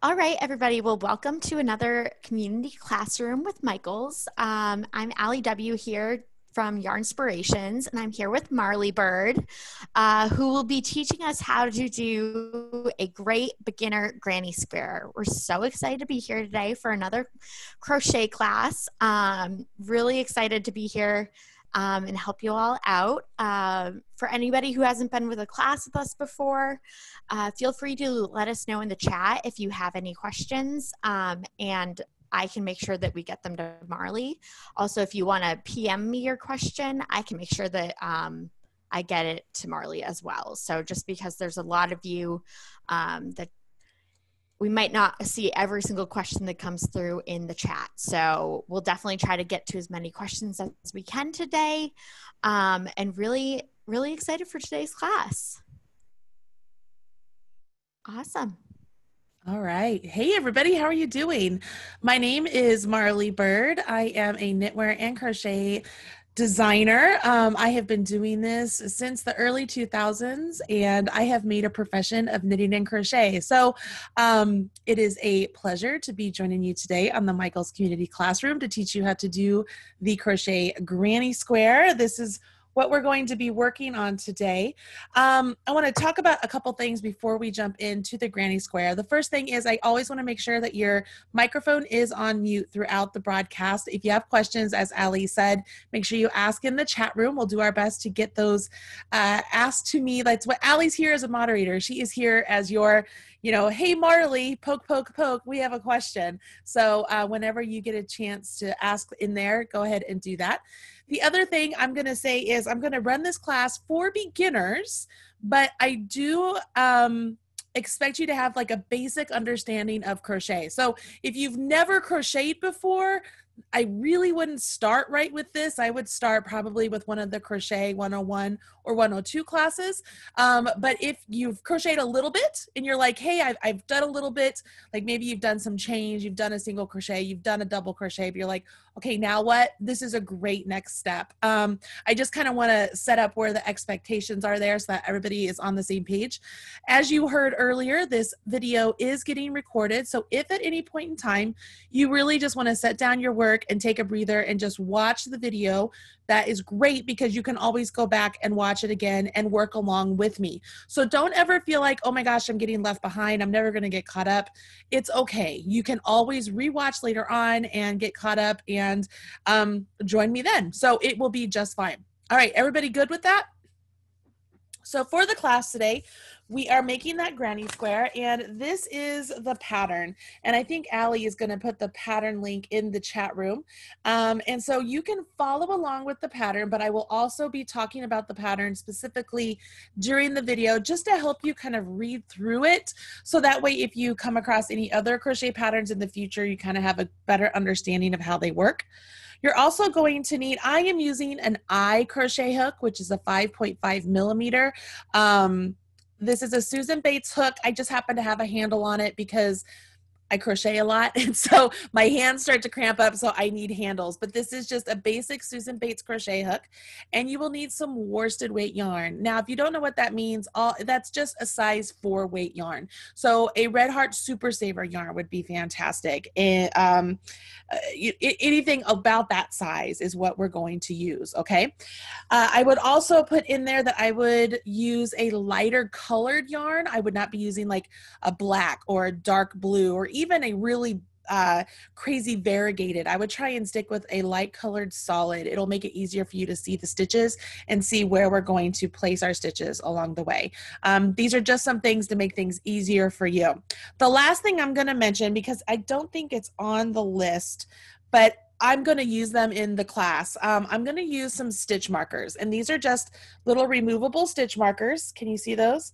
All right, everybody. Well, welcome to another community classroom with Michaels. I'm Allie W. here from Yarnspirations, and I'm here with Marley Bird, who will be teaching us how to do a great beginner granny square. We're so excited to be here today for another crochet class. Really excited to be here and help you all out. For anybody who hasn't been with a class with us before, feel free to let us know in the chat if you have any questions, and I can make sure that we get them to Marley. Also, if you want to PM me your question, I can make sure that I get it to Marley as well. So just because there's a lot of you that we might not see every single question that comes through in the chat. So we'll definitely try to get to as many questions as we can today, and really, really excited for today's class. Awesome. All right. Hey, everybody. How are you doing? My name is Marley Bird. I am a knitwear and crochet designer. I have been doing this since the early 2000s, and I have made a profession of knitting and crochet. So it is a pleasure to be joining you today on the Michaels Community Classroom to teach you how to do the crochet granny square. This is what we're going to be working on today. I want to talk about a couple things before we jump into the granny square. The first thing is I always want to make sure that your microphone is on mute throughout the broadcast. If you have questions, as Ali said, make sure you ask in the chat room. We'll do our best to get those asked to me. That's what Ali's here as a moderator. She is here as your, hey, Marley, poke, poke, poke, we have a question. So whenever you get a chance to ask in there, go ahead and do that. The other thing I'm going to say is I'm going to run this class for beginners, but I do expect you to have like a basic understanding of crochet. So if you've never crocheted before, I really wouldn't start right with this. I would start probably with one of the Crochet 101 or 102 classes. But if you've crocheted a little bit and you're like, hey, I've done a little bit, like maybe you've done some chains, you've done a single crochet, you've done a double crochet, but you're like, okay, now what? This is a great next step. I just kind of want to set up where the expectations are there so that everybody is on the same page. As you heard earlier, this video is getting recorded. So if at any point in time, you really just want to set down your work and take a breather and just watch the video, that is great because you can always go back and watch it again and work along with me. So don't ever feel like, oh my gosh, I'm getting left behind. I'm never going to get caught up. It's okay. You can always rewatch later on and get caught up and join me then. So it will be just fine. All right, everybody good with that? So for the class today, we are making that granny square, and this is the pattern. And I think Allie is going to put the pattern link in the chat room. And so you can follow along with the pattern, but I will also be talking about the pattern specifically during the video just to help you kind of read through it. So that way, if you come across any other crochet patterns in the future, you kind of have a better understanding of how they work. You're also going to need, I am using an I crochet hook, which is a 5.5 millimeter. This is a Susan Bates hook. I just happen to have a handle on it because I crochet a lot, and so my hands start to cramp up, so I need handles. But this is just a basic Susan Bates crochet hook, and you will need some worsted weight yarn. Now, if you don't know what that means, that's just a size 4 weight yarn. So a Red Heart Super Saver yarn would be fantastic. And anything about that size is what we're going to use, okay? I would also put in there that I would use a lighter colored yarn. I would not be using like a black or a dark blue or even a really crazy variegated. I would try and stick with a light colored solid. It'll make it easier for you to see the stitches and see where we're going to place our stitches along the way. These are just some things to make things easier for you. The last thing I'm going to mention, because I don't think it's on the list, but I'm going to use them in the class. I'm going to use some stitch markers, and these are just little removable stitch markers. Can you see those?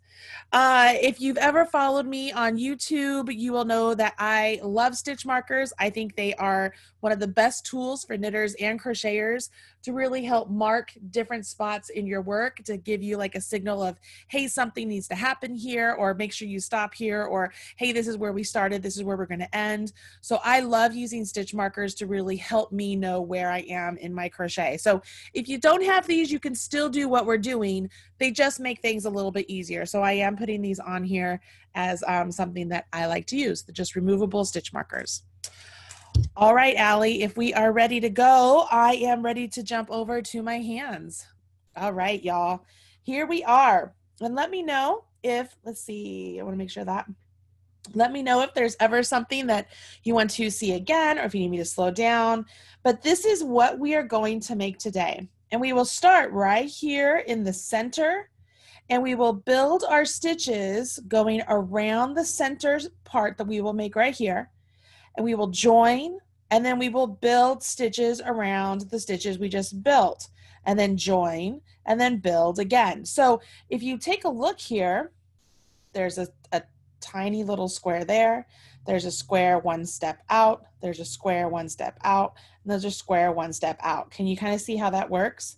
If you've ever followed me on YouTube, you will know that I love stitch markers. I think they are one of the best tools for knitters and crocheters to really help mark different spots in your work to give you like a signal of, hey, something needs to happen here, or make sure you stop here, or hey, this is where we started, this is where we're going to end. So I love using stitch markers to really help help me know where I am in my crochet. So if you don't have these, you can still do what we're doing. They just make things a little bit easier. So I am putting these on here as something that I like to use, the just removable stitch markers. All right, Allie, if we are ready to go, I am ready to jump over to my hands. All right, y'all, here we are. And let me know if, let's see, I want to make sure that. Let me know if there's ever something that you want to see again or if you need me to slow down. But this is what we are going to make today. And we will start right here in the center, and we will build our stitches going around the center part that we will make right here. And we will join, and then we will build stitches around the stitches we just built, and then join, and then build again. So if you take a look here, there's a tiny little square there. There's a square one step out. There's a square one step out. And there's a square one step out. Can you kind of see how that works?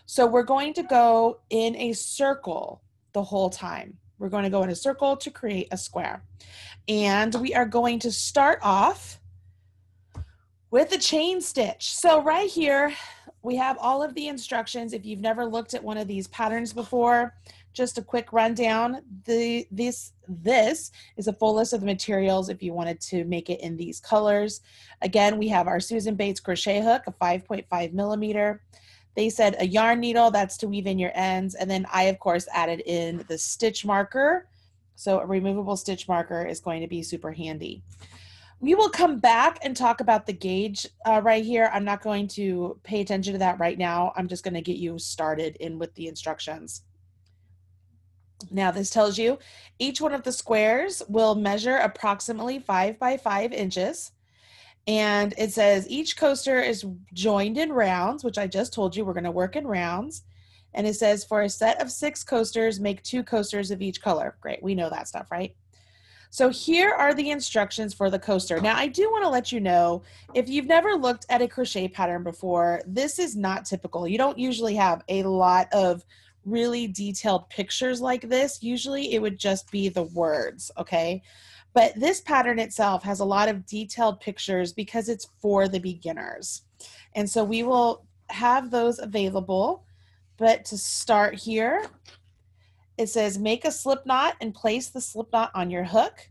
So we're going to go in a circle the whole time. We're going to go in a circle to create a square. And we are going to start off with a chain stitch. So right here, we have all of the instructions. If you've never looked at one of these patterns before, just a quick rundown. This is a full list of the materials if you wanted to make it in these colors. Again, we have our Susan Bates crochet hook, a 5.5 millimeter. They said a yarn needle, that's to weave in your ends. And then I, of course, added in the stitch marker. So a removable stitch marker is going to be super handy. We will come back and talk about the gauge right here. I'm not going to pay attention to that right now. I'm just going to get you started in with the instructions. Now this tells you each one of the squares will measure approximately 5 by 5 inches. And it says each coaster is joined in rounds, which I just told you we're going to work in rounds. And it says for a set of 6 coasters, make 2 coasters of each color. Great, we know that stuff, right? So here are the instructions for the coaster. Now I do want to let you know, if you've never looked at a crochet pattern before, this is not typical. You don't usually have a lot of really detailed pictures like this. Usually it would just be the words, okay? But this pattern itself has a lot of detailed pictures because it's for the beginners. And so we will have those available. But to start here, it says make a slip knot and place the slip knot on your hook.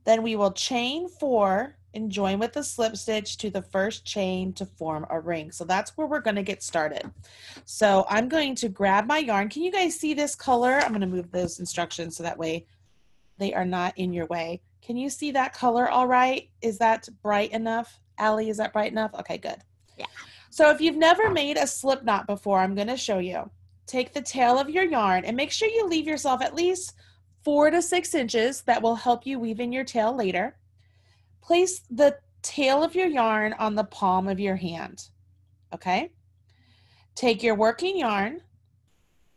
Then we will chain 4 and join with the slip stitch to the first chain to form a ring. So that's where we're going to get started. So I'm going to grab my yarn. Can you guys see this color? I'm going to move those instructions so that way they are not in your way. Can you see that color all right? Is that bright enough? Allie, is that bright enough? Okay, good. Yeah. So if you've never made a slip knot before, I'm going to show you. Take the tail of your yarn and make sure you leave yourself at least 4 to 6 inches. That will help you weave in your tail later. Place the tail of your yarn on the palm of your hand, okay? Take your working yarn,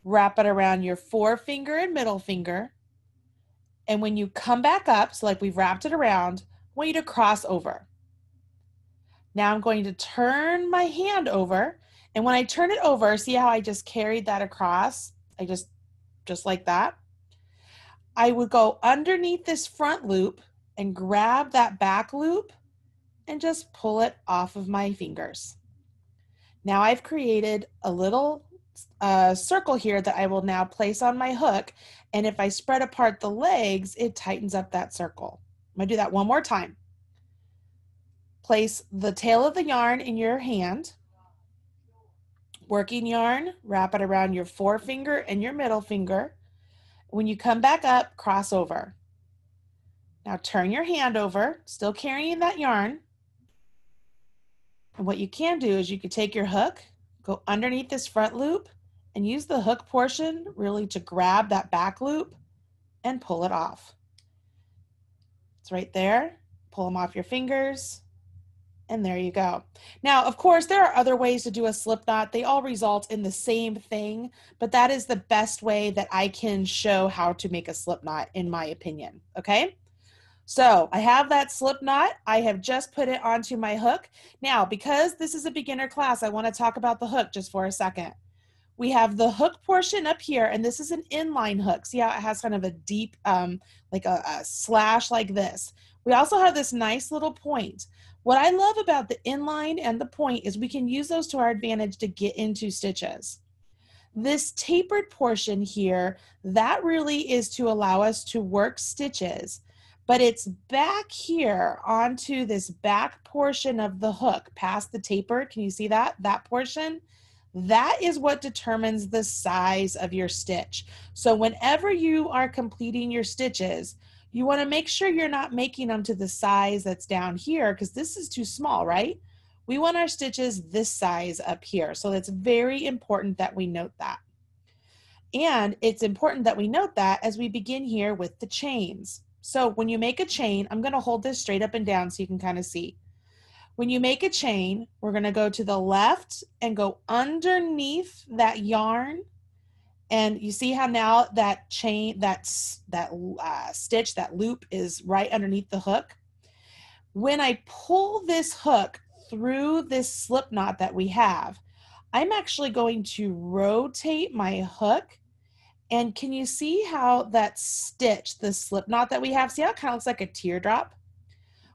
wrap it around your forefinger and middle finger, and when you come back up, so like we've wrapped it around, I want you to cross over. Now I'm going to turn my hand over, and when I turn it over, see how I just carried that across? I just like that. I would go underneath this front loop and grab that back loop and just pull it off of my fingers. Now I've created a little circle here that I will now place on my hook, and if I spread apart the legs, it tightens up that circle. I'm going to do that one more time. Place the tail of the yarn in your hand, working yarn, wrap it around your forefinger and your middle finger. When you come back up, cross over. Now turn your hand over, still carrying that yarn. And what you can do is you can take your hook, go underneath this front loop, and use the hook portion really to grab that back loop and pull it off. It's right there. Pull them off your fingers. And there you go. Now, of course, there are other ways to do a slip knot. They all result in the same thing, but that is the best way that I can show how to make a slip knot, in my opinion, okay? So I have that slip knot. I have just put it onto my hook. Now, because this is a beginner class, I want to talk about the hook just for a second. We have the hook portion up here, and this is an inline hook. See how it has kind of a deep, like a slash like this. We also have this nice little point. What I love about the inline and the point is we can use those to our advantage to get into stitches. This tapered portion here, that really is to allow us to work stitches, but it's back here onto this back portion of the hook past the tapered. Can you see that? That portion? That is what determines the size of your stitch. So whenever you are completing your stitches, you want to make sure you're not making them to the size that's down here because this is too small, right? We want our stitches this size up here. So it's very important that we note that. And it's important that we note that as we begin here with the chains. So when you make a chain, I'm going to hold this straight up and down so you can kind of see. When you make a chain, we're going to go to the left and go underneath that yarn. And you see how now that chain, stitch, that loop is right underneath the hook. When I pull this hook through this slip knot that we have, I'm actually going to rotate my hook. And can you see how that stitch, the slip knot that we have, see how it kind of looks like a teardrop?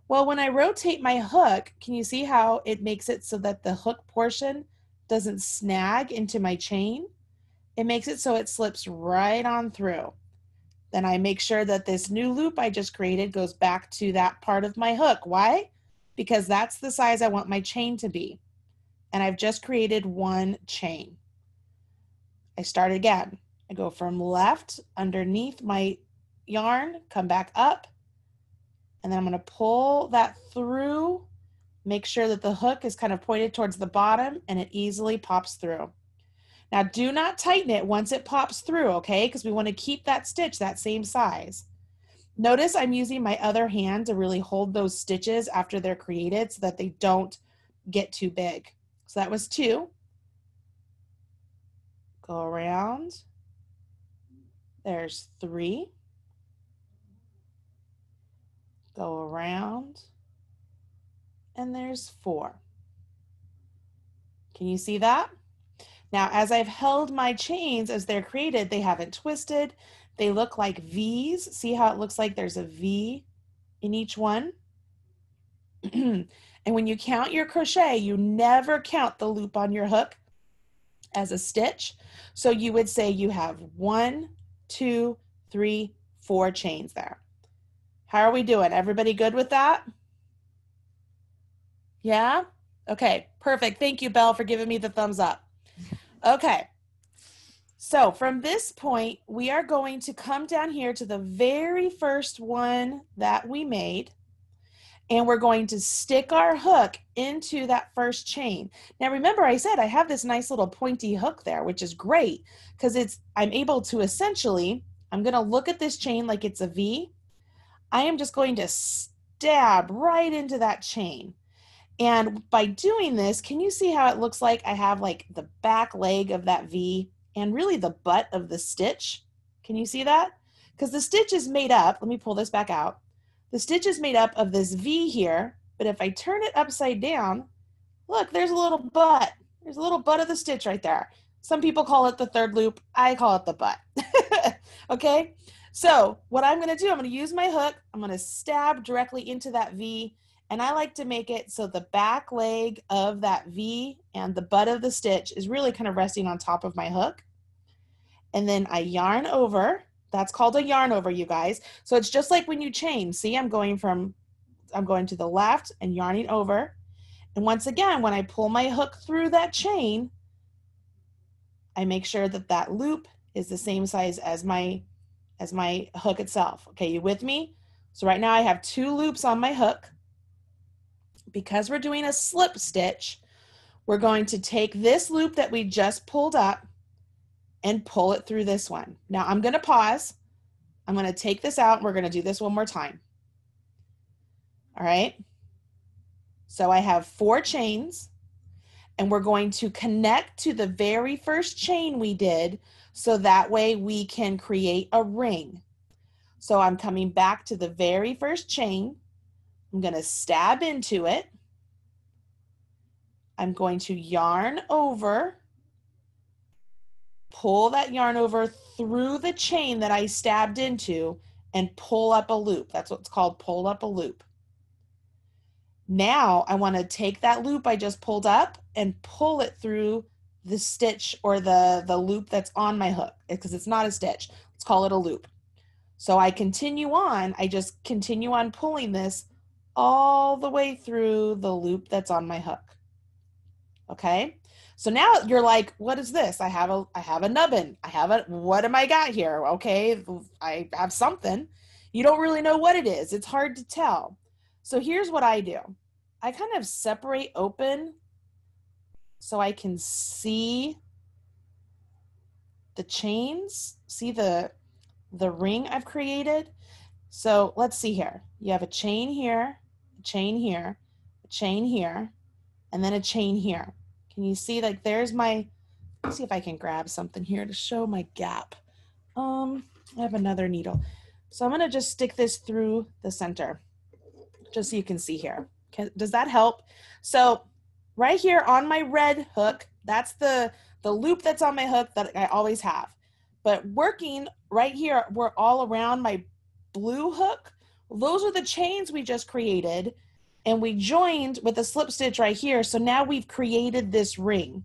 Well, when I rotate my hook, can you see how it makes it so that the hook portion doesn't snag into my chain? It makes it so it slips right on through. Then I make sure that this new loop I just created goes back to that part of my hook. Why? Because that's the size I want my chain to be. And I've just created one chain. I start again. I go from left underneath my yarn, come back up, and then I'm going to pull that through, make sure that the hook is kind of pointed towards the bottom and it easily pops through. Now do not tighten it once it pops through, okay? Because we want to keep that stitch that same size. Notice I'm using my other hand to really hold those stitches after they're created so that they don't get too big. So that was 2. Go around. There's 3. Go around. And there's 4. Can you see that? Now, as I've held my chains as they're created, they haven't twisted. They look like V's. See how it looks like there's a V in each one? And when you count your crochet, you never count the loop on your hook as a stitch. So you would say you have 1, 2, 3, 4 chains there. How are we doing? Everybody good with that? Yeah? Okay, perfect. Thank you, Belle, for giving me the thumbs up. Okay, so from this point, we are going to come down here to the very first one that we made, and we're going to stick our hook into that first chain. Now remember I said I have this nice little pointy hook there, which is great because I'm able to essentially, I'm going to look at this chain like it's a V. I am just going to stab right into that chain. And by doing this, can you see how it looks like I have like the back leg of that V and really the butt of the stitch? Can you see that? Because the stitch is made up, let me pull this back out. The stitch is made up of this V here, but if I turn it upside down, look, there's a little butt. There's a little butt of the stitch right there. Some people call it the third loop. I call it the butt. Okay? So what I'm going to do, I'm going to use my hook. I'm going to stab directly into that V. And I like to make it so the back leg of that V and the butt of the stitch is really kind of resting on top of my hook. And then I yarn over. That's called a yarn over, you guys. So it's just like when you chain. See, I'm going to the left and yarning over. And once again, when I pull my hook through that chain, I make sure that that loop is the same size as my hook itself. Okay, you with me? So right now I have 2 loops on my hook. Because we're doing a slip stitch, we're going to take this loop that we just pulled up and pull it through this one. Now I'm going to pause. I'm going to take this out and we're going to do this one more time. All right. So I have 4 chains and we're going to connect to the very first chain we did so that way we can create a ring. So I'm coming back to the very first chain. I'm going to stab into it. I'm going to yarn over, pull that yarn over through the chain that I stabbed into and pull up a loop. That's what's called pull up a loop. Now I want to take that loop I just pulled up and pull it through the stitch or the loop that's on my hook, because it's not a stitch. Let's call it a loop. So I continue on, I just continue on pulling this all the way through the loop that's on my hook. Okay? So now you're like, what is this? I have a nubbin. What am I got here? Okay, I have something. You don't really know what it is. It's hard to tell. So here's what I do. I kind of separate open so I can see the chains, see the ring I've created. So let's see here. You have a chain here, a chain here, a chain here, and then a chain here. Can you see, like, there's my, let's see if I can grab something here to show my gap. I have another needle. So I'm gonna just stick this through the center, just so you can see here. Does that help? So right here on my red hook, that's the loop that's on my hook that I always have. But working right here, we're all around my blue hook. Those are the chains we just created, and we joined with a slip stitch right here. So now we've created this ring.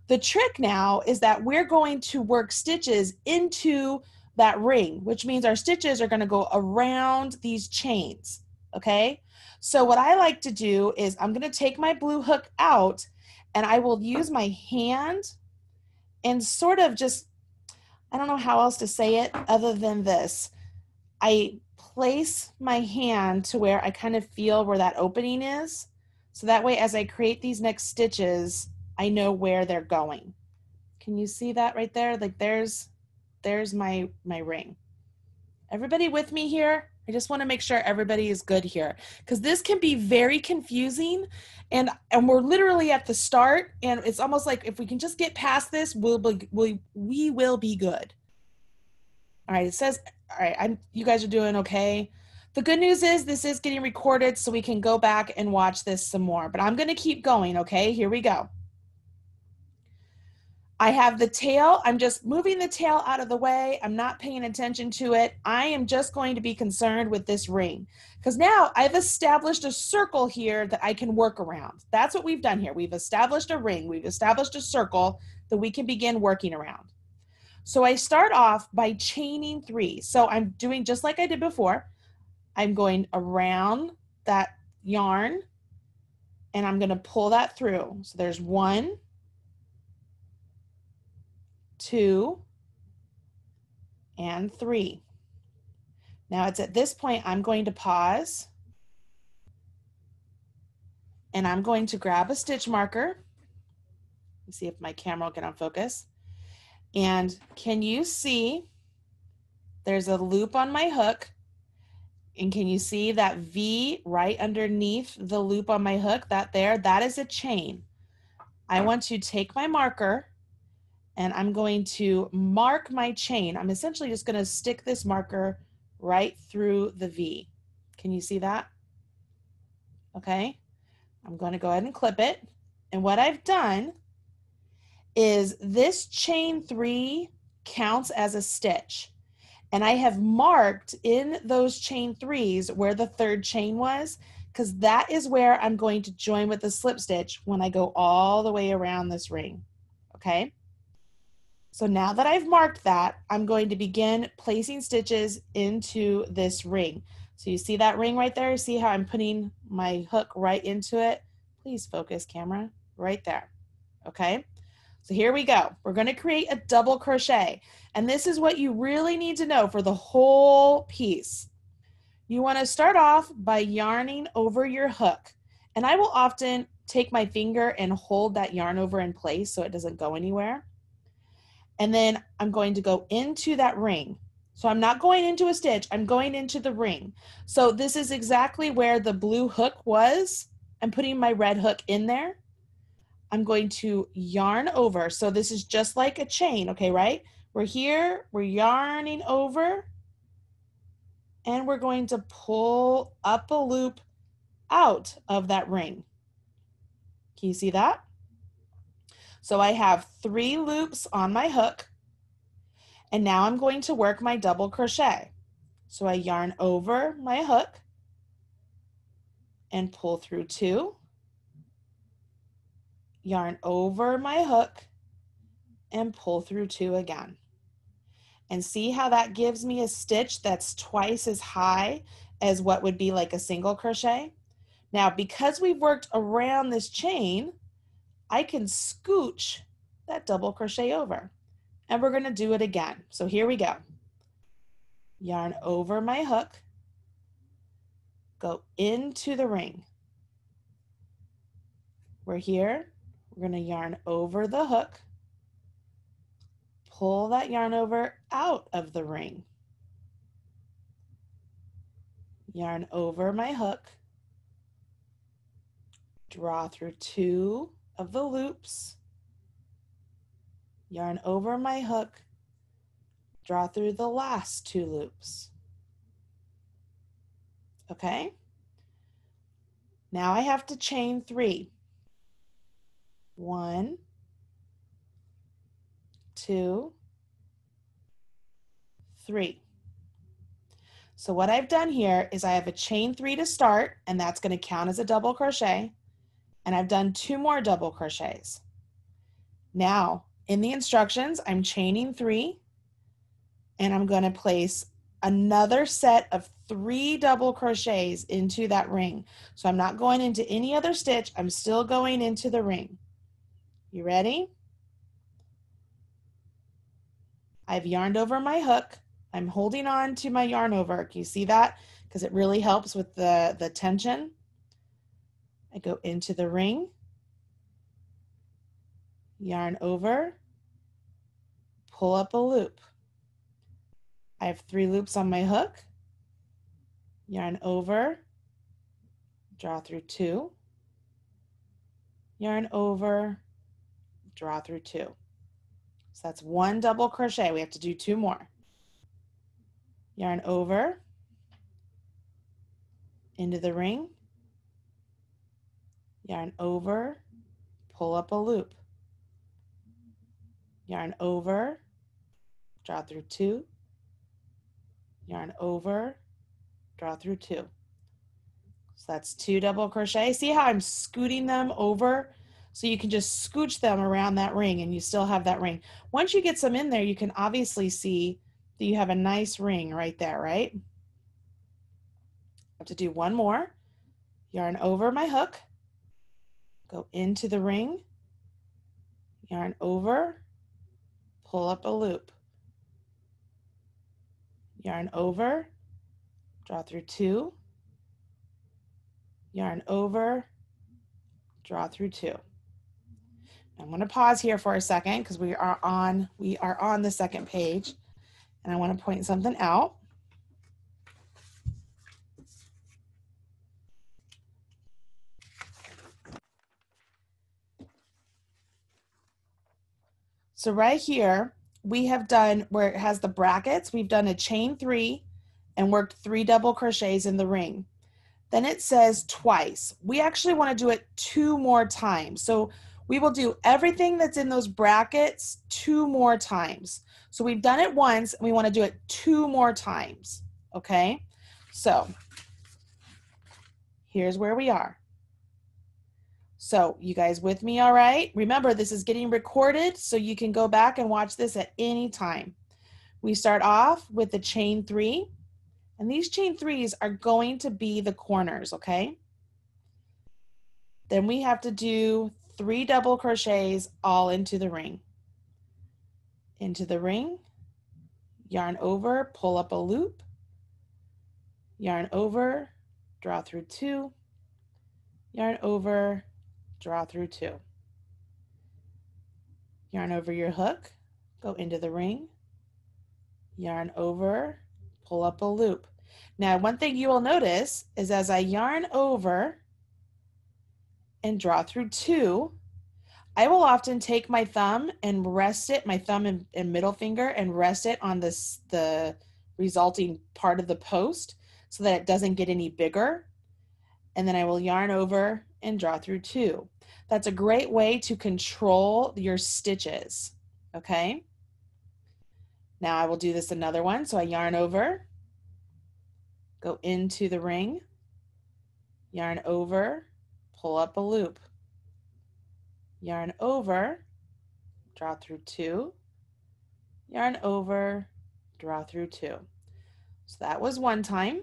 The trick now is that we're going to work stitches into that ring, which means our stitches are going to go around these chains. Okay, so what I like to do is I'm going to take my blue hook out, and I will use my hand and sort of just, I don't know how else to say it other than this. I place my hand to where I kind of feel where that opening is. So that way, as I create these next stitches, I know where they're going. Can you see that right there? Like there's my ring. Everybody with me here? I just want to make sure everybody is good here, because this can be very confusing, and we're literally at the start, and it's almost like if we can just get past this, we will be good. All right, it says, all right, you guys are doing okay. The good news is this is getting recorded, so we can go back and watch this some more, but I'm going to keep going, okay? Here we go. I have the tail. I'm just moving the tail out of the way. I'm not paying attention to it. I am just going to be concerned with this ring, because now I've established a circle here that I can work around. That's what we've done here. We've established a ring. We've established a circle that we can begin working around. So I start off by chaining 3. So I'm doing just like I did before. I'm going around that yarn, and I'm going to pull that through. So there's 1, 2, and 3. Now it's at this point I'm going to pause, and I'm going to grab a stitch marker. Let's see if my camera will get on focus. And can you see there's a loop on my hook, and can you see that V right underneath the loop on my hook? That is a chain. I want to take my marker, and I'm going to mark my chain. I'm essentially just going to stick this marker right through the V. Can you see that? Okay. I'm going to go ahead and clip it. And what I've done is this chain 3 counts as a stitch. And I have marked in those chain 3s where the 3rd chain was, because that is where I'm going to join with the slip stitch when I go all the way around this ring. Okay. So now that I've marked that, I'm going to begin placing stitches into this ring. So you see that ring right there? See how I'm putting my hook right into it? Please focus, camera, right there. Okay, so here we go. We're going to create a double crochet. And this is what you really need to know for the whole piece. You want to start off by yarning over your hook. And I will often take my finger and hold that yarn over in place so it doesn't go anywhere. And then I'm going to go into that ring. So I'm not going into a stitch, I'm going into the ring. So this is exactly where the blue hook was. I'm putting my red hook in there. I'm going to yarn over. So this is just like a chain, okay, right? We're here, we're yarning over, and we're going to pull up a loop out of that ring. Can you see that? So I have 3 loops on my hook, and now I'm going to work my double crochet. So I yarn over my hook, and pull through 2, yarn over my hook and pull through 2 again. And see how that gives me a stitch that's twice as high as what would be like a single crochet? Now, because we've worked around this chain, I can scooch that double crochet over. And we're going to do it again. So here we go. Yarn over my hook, go into the ring. We're here. We're going to yarn over the hook, pull that yarn over out of the ring. Yarn over my hook, draw through 2 of the loops, yarn over my hook, draw through the last 2 loops. Okay? Now I have to chain 3. 1, 2, 3. So what I've done here is I have a chain 3 to start, and that's going to count as a double crochet, and I've done 2 more double crochets. Now, in the instructions, I'm chaining 3, and I'm going to place another set of 3 double crochets into that ring. So I'm not going into any other stitch, I'm still going into the ring. You ready? I've yarned over my hook. I'm holding on to my yarn over. Can you see that? Because it really helps with the tension. I go into the ring, yarn over, pull up a loop. I have 3 loops on my hook, yarn over, draw through 2, yarn over, draw through 2. So that's 1 double crochet. We have to do 2 more. Yarn over, into the ring, yarn over, pull up a loop, yarn over, draw through 2, yarn over, draw through 2. So that's 2 double crochet. See how I'm scooting them over? So you can just scooch them around that ring and you still have that ring. Once you get some in there, you can obviously see that you have a nice ring right there, right? I have to do 1 more. Yarn over my hook, go into the ring, yarn over, pull up a loop, yarn over, draw through 2, yarn over, draw through 2. I'm going to pause here for a second because we are on the second page, and I want to point something out. So right here, we have done where it has the brackets, we've done a chain 3 and worked 3 double crochets in the ring. Then it says twice. We actually want to do it 2 more times. So we will do everything that's in those brackets 2 more times. So we've done it once and we want to do it 2 more times. Okay? So here's where we are. So you guys with me all right? Remember, this is getting recorded, so you can go back and watch this at any time. We start off with the chain 3, and these chain 3s are going to be the corners, okay? Then we have to do 3 double crochets all into the ring. Into the ring, yarn over, pull up a loop, yarn over, draw through 2, yarn over, draw through 2. Yarn over your hook, go into the ring, yarn over, pull up a loop. Now, one thing you will notice is as I yarn over and draw through 2, I will often take my thumb and rest it, my thumb and middle finger, and rest it on the resulting part of the post so that it doesn't get any bigger. And then I will yarn over and draw through 2. That's a great way to control your stitches, okay? Now I will do this another one. So I yarn over, go into the ring, yarn over, pull up a loop, yarn over, draw through 2, yarn over, draw through 2. So that was one time.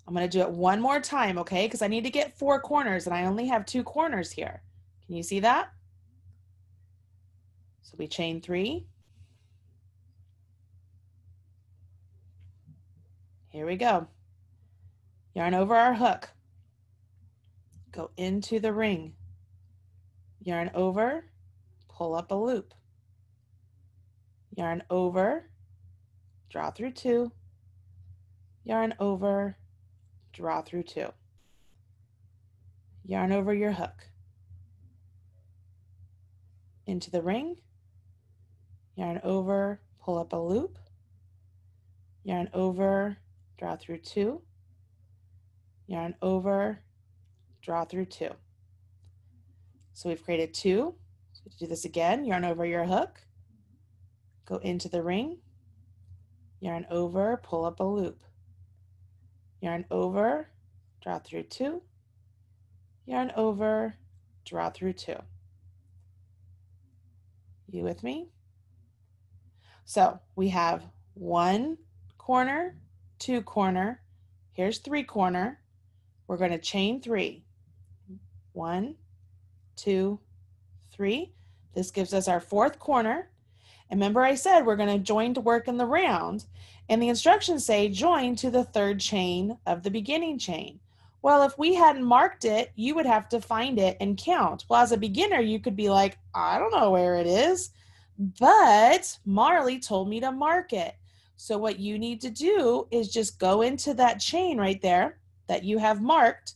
I'm going to do it one more time, okay? Because I need to get 4 corners and I only have 2 corners here. Can you see that? So we chain 3. Here we go. Yarn over our hook. Go into the ring. Yarn over, pull up a loop. Yarn over, draw through 2. Yarn over, draw through 2. Yarn over your hook. Into the ring. Yarn over, pull up a loop. Yarn over, draw through 2. Yarn over, draw through 2. So we've created 2. So do this again. Yarn over your hook. Go into the ring. Yarn over, pull up a loop. Yarn over, draw through 2. Yarn over, draw through 2. You with me? So we have 1 corner, 2 corner. Here's 3 corner. We're going to chain 3. 1, 2, 3. This gives us our 4th corner. And remember I said we're going to join to work in the round. And the instructions say join to the 3rd chain of the beginning chain. Well, if we hadn't marked it, you would have to find it and count. Well, as a beginner, you could be like, I don't know where it is. But Marley told me to mark it. So what you need to do is just go into that chain right there that you have marked,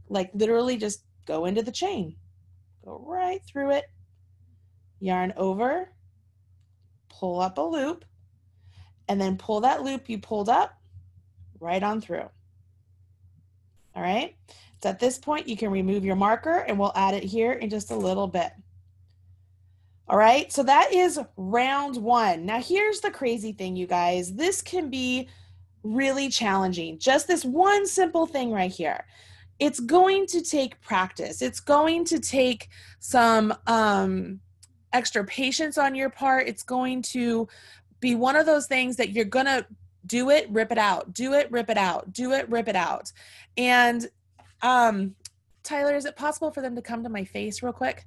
like literally just go into the chain. Go right through it, yarn over, pull up a loop, and then pull that loop you pulled up right on through. All right, so at this point you can remove your marker and we'll add it here in just a little bit. All right, so that is round 1. Now here's the crazy thing, you guys. This can be really challenging. Just this one simple thing right here. It's going to take practice. It's going to take some extra patience on your part. It's going to be one of those things that you're going to do it, rip it out, do it, rip it out, do it, rip it out. And Tyler, is it possible for them to come to my face real quick?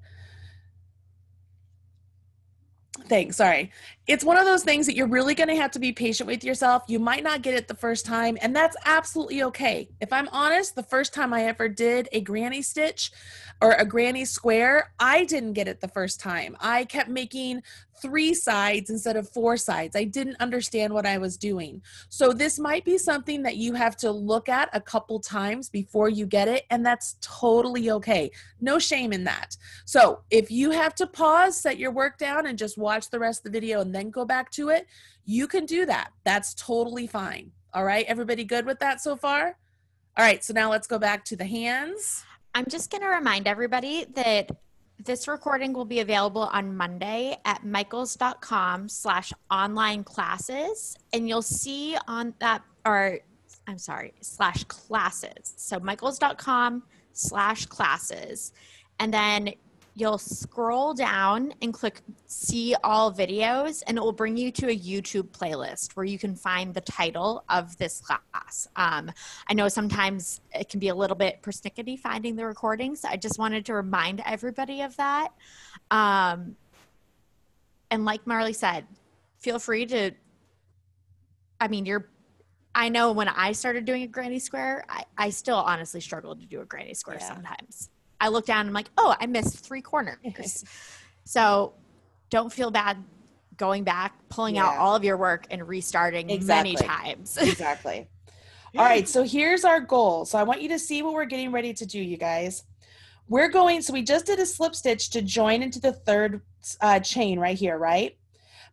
Thanks, sorry. It's one of those things that you're really going to have to be patient with yourself. You might not get it the first time, and that's absolutely okay. If I'm honest, the first time I ever did a granny stitch or a granny square, I didn't get it the first time. I kept making 3 sides instead of 4 sides. I didn't understand what I was doing. So this might be something that you have to look at a couple times before you get it, and that's totally okay. No shame in that. So if you have to pause, set your work down, and just watch the rest of the video and then go back to it, you can do that. That's totally fine. All right, everybody good with that so far? All right, so now let's go back to the hands. I'm just going to remind everybody that this recording will be available on Monday at michaels.com/online classes. And you'll see on that, or I'm sorry, /classes. So michaels.com/classes. And then you'll scroll down and click see all videos, and it will bring you to a YouTube playlist where you can find the title of this class. I know sometimes it can be a little bit persnickety finding the recordings. So I just wanted to remind everybody of that. And like Marley said, feel free to, I know when I started doing a granny square, I still honestly struggle to do a granny square sometimes. I look down and I'm like, oh, I missed 3 corners. So don't feel bad going back, pulling out all of your work and restarting many times. Exactly. All right, so here's our goal. So I want you to see what we're getting ready to do, you guys. So we just did a slip stitch to join into the 3rd chain right here, right?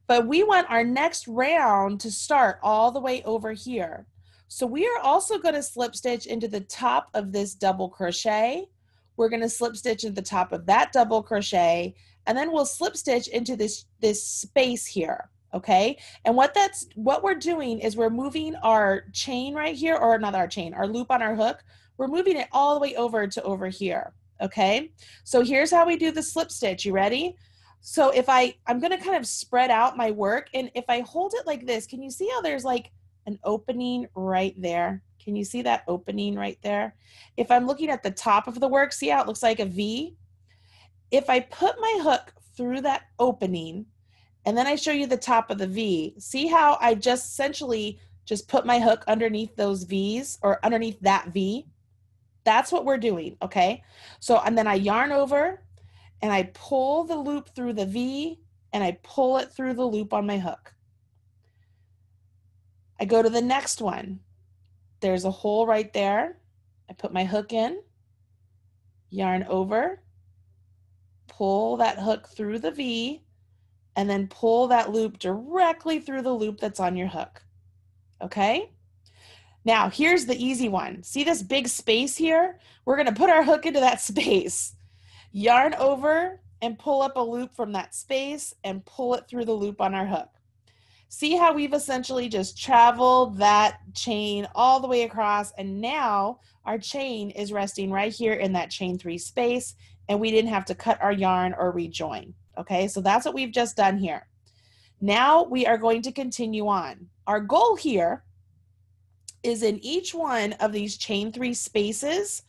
But we want our next round to start all the way over here. So we are also going to slip stitch into the top of this double crochet. We're going to slip stitch at the top of that double crochet, and then we'll slip stitch into this space here. Okay, and what we're doing is we're moving our chain right here, or not our chain, our loop on our hook. We're moving it all the way over to over here. Okay, so here's how we do the slip stitch. You ready? So if I'm going to kind of spread out my work, and if I hold it like this, can you see how there's like an opening right there? Can you see that opening right there? If I'm looking at the top of the work, see how it looks like a V? If I put my hook through that opening, and then I show you the top of the V, see how I just essentially just put my hook underneath those V's, or underneath that V? That's what we're doing, okay? So, and then I yarn over and I pull the loop through the V and I pull it through the loop on my hook. I go to the next one. There's a hole right there. I put my hook in, yarn over, pull that hook through the V, and then pull that loop directly through the loop that's on your hook. Okay? Now, here's the easy one. See this big space here? We're going to put our hook into that space. Yarn over and pull up a loop from that space and pull it through the loop on our hook. See how we've essentially just traveled that chain all the way across, and now our chain is resting right here in that chain 3 space, and we didn't have to cut our yarn or rejoin. Okay, so that's what we've just done here. Now we are going to continue on. Our goal here is in each one of these chain 3 spaces,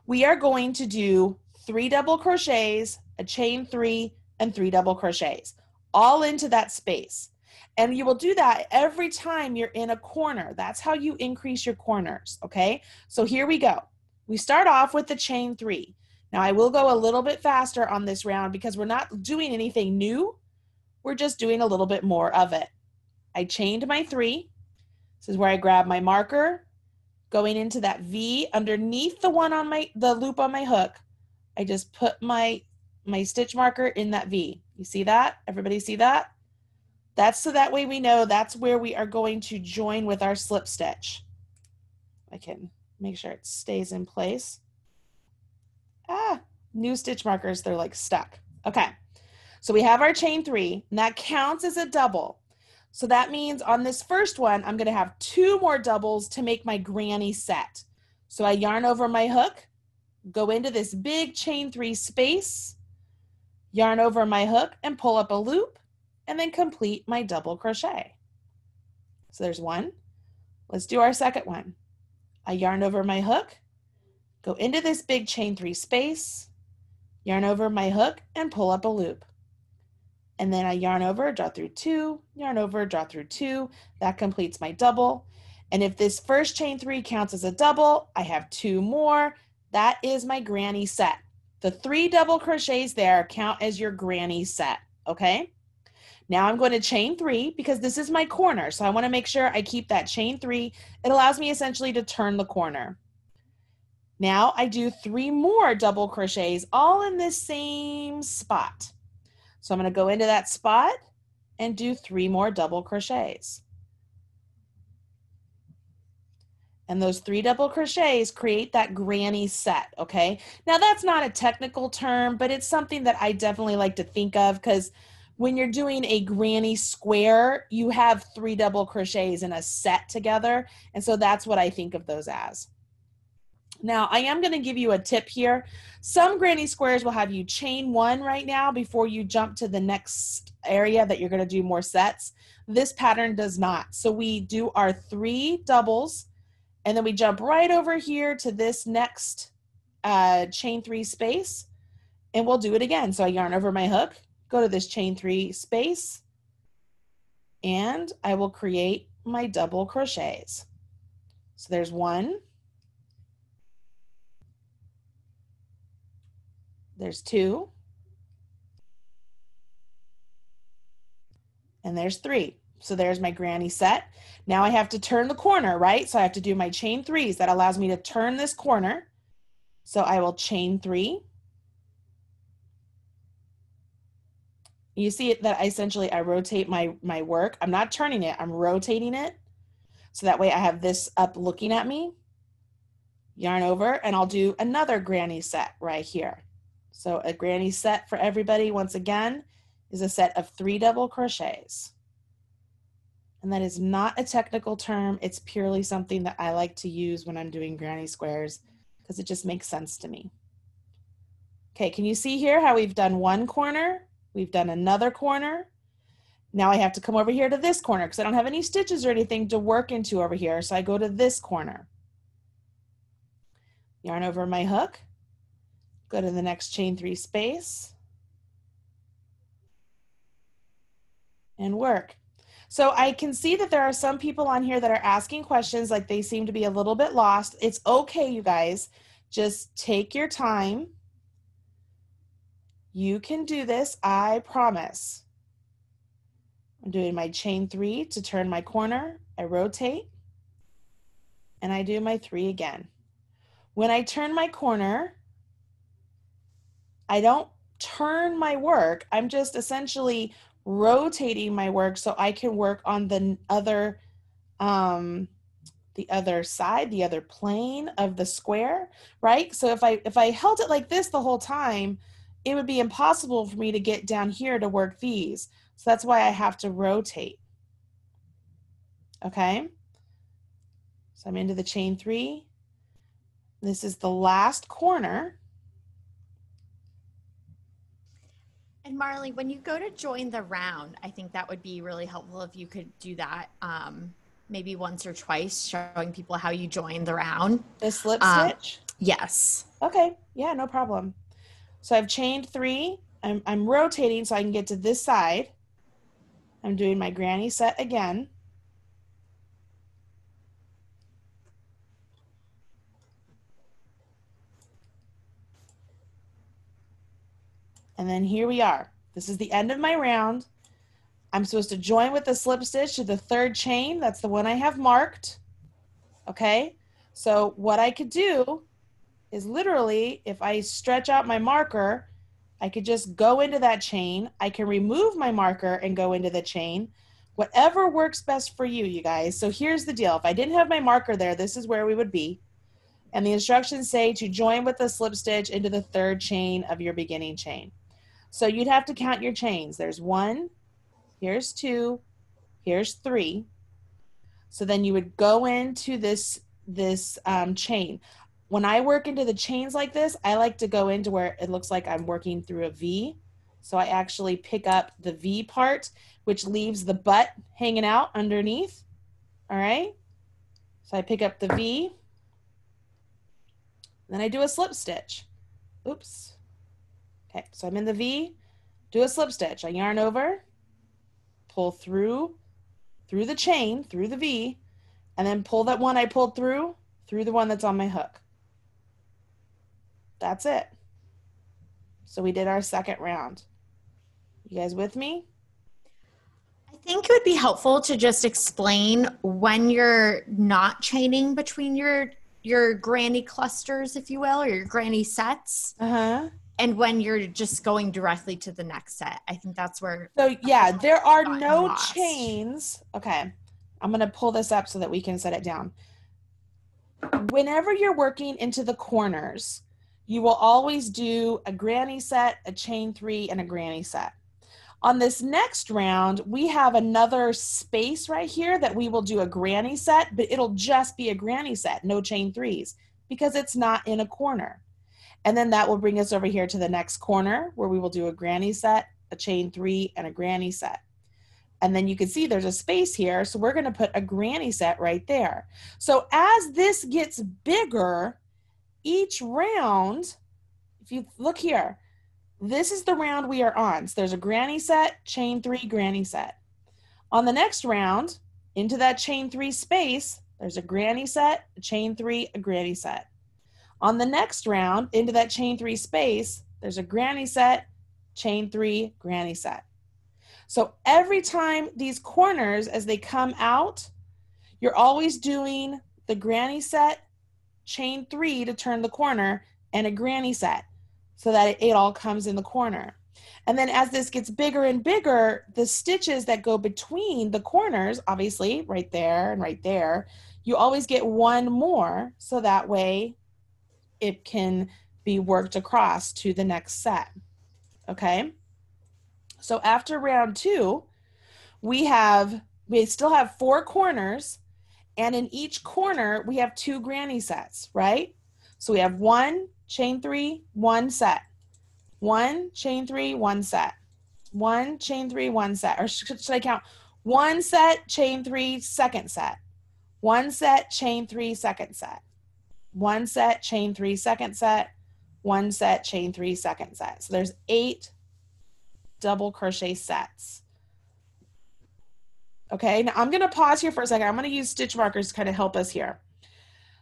we are going to do 3 double crochets, a chain 3, and 3 double crochets, all into that space. And you will do that every time you're in a corner. That's how you increase your corners, okay? So here we go. We start off with the chain 3. Now I will go a little bit faster on this round because we're not doing anything new. We're just doing a little bit more of it. I chained my 3. This is where I grab my marker, going into that V underneath the one on the loop on my hook. I just put my stitch marker in that V. You see that? Everybody see that? That's so that way we know that's where we are going to join with our slip stitch. I can make sure it stays in place. New stitch markers, they're like stuck. Okay, so we have our chain 3, and that counts as a double. So that means on this first one, I'm going to have 2 more doubles to make my granny set. So I yarn over my hook, go into this big chain 3 space, yarn over my hook and pull up a loop, and then complete my double crochet. So there's one. Let's do our second one. I yarn over my hook, go into this big chain 3 space, yarn over my hook and pull up a loop. And then I yarn over, draw through 2, yarn over, draw through 2. That completes my double. And if this first chain 3 counts as a double, I have 2 more. That is my granny set. The 3 double crochets there count as your granny set, okay? Now I'm going to chain 3 because this is my corner. So I want to make sure I keep that chain 3. It allows me essentially to turn the corner. Now I do 3 more double crochets all in this same spot. So I'm going to go into that spot and do 3 more double crochets. And those 3 double crochets create that granny set, okay? Now that's not a technical term, but it's something that I definitely like to think of because when you're doing a granny square, you have 3 double crochets in a set together. And so that's what I think of those as. Now, I am going to give you a tip here. Some granny squares will have you chain 1 right now before you jump to the next area that you're going to do more sets. This pattern does not. So we do our 3 doubles, and then we jump right over here to this next chain 3 space, and we'll do it again. So I yarn over my hook, go to this chain 3 space, and I will create my double crochets. So there's 1. There's 2, and there's 3. So there's my granny set. Now I have to turn the corner, right? So I have to do my chain 3s. That allows me to turn this corner. So I will chain 3. You see that I rotate my work. I'm not turning it, I'm rotating it. So that way I have this up looking at me. Yarn over, and I'll do another granny set right here. So a granny set for everybody, once again, is a set of 3 double crochets. And that is not a technical term. It's purely something that I like to use when I'm doing granny squares because it just makes sense to me. Okay, can you see here how we've done one corner? We've done another corner. Now I have to come over here to this corner because I don't have any stitches or anything to work into over here. So I go to this corner. Yarn over my hook. Go to the next chain 3 space. And work. So I can see that there are some people on here that are asking questions, like they seem to be a little bit lost. It's okay, you guys. Just take your time. You can do this, I promise. I'm doing my chain 3 to turn my corner. I rotate and I do my 3 again. When I turn my corner, I don't turn my work. I'm just essentially rotating my work so I can work on the other side, the other plane of the square, right? So if I held it like this the whole time, it would be impossible for me to get down here to work these. So that's why I have to rotate. Okay? So I'm into the chain 3. This is the last corner. And Marley, when you go to join the round, I think that would be really helpful if you could do that maybe once or twice, showing people how you join the round. The slip stitch? Yes. Okay, yeah, no problem. So I've chained 3. I'm rotating so I can get to this side. I'm doing my granny set again. And then here we are. This is the end of my round. I'm supposed to join with the slip stitch to the 3rd chain. That's the one I have marked. Okay, so what I could do is literally, if I stretch out my marker, I could just go into that chain. I can remove my marker and go into the chain. Whatever works best for you, you guys. So here's the deal. If I didn't have my marker there, this is where we would be. And the instructions say to join with the slip stitch into the 3rd chain of your beginning chain. So you'd have to count your chains. There's 1, here's 2, here's 3. So then you would go into this chain. When I work into the chains like this, I like to go into where it looks like I'm working through a V. So I actually pick up the V part, which leaves the butt hanging out underneath. All right. So I pick up the V. Then I do a slip stitch. Oops. Okay, so I'm in the V, do a slip stitch. I yarn over, pull through the chain, through the V, and then pull that one I pulled through the one that's on my hook. That's it. So we did our 2nd round. You guys with me? I think it would be helpful to just explain when you're not chaining between your granny clusters, if you will, or your granny sets. Uh-huh. And when you're just going directly to the next set. I think that's where. So yeah, there are no chains. Okay, I'm going to pull this up so that we can set it down. Whenever you're working into the corners, you will always do a granny set, a chain 3, and a granny set. On this next round, we have another space right here that we will do a granny set, but it'll just be a granny set, no chain 3s, because it's not in a corner. And then that will bring us over here to the next corner where we will do a granny set, a chain 3, and a granny set. And then you can see there's a space here, so we're going to put a granny set right there. So as this gets bigger, each round, if you look here, this is the round we are on. So there's a granny set, chain 3, granny set. On the next round, into that chain 3 space, there's a granny set, a chain 3, a granny set. On the next round, into that chain 3 space, there's a granny set, chain 3, granny set. So every time these corners, as they come out, you're always doing the granny set, chain 3 to turn the corner, and a granny set so that it all comes in the corner. And then as this gets bigger and bigger, the stitches that go between the corners, obviously right there and right there, you always get one more, so that way it can be worked across to the next set. Okay? So after round 2, we have we still have 4 corners, and in each corner we have 2 granny sets, right? So we have 1, chain 3, 1 set, 1, chain 3, 1 set, 1, chain 3, 1 set, or should I count 1 set, chain 3, second set, 1 set, chain 3, second set, 1 set, chain 3, second set, 1 set, chain 3, second set. So there's 8 double crochet sets. Okay, now I'm going to pause here for a second. I'm going to use stitch markers to kind of help us here.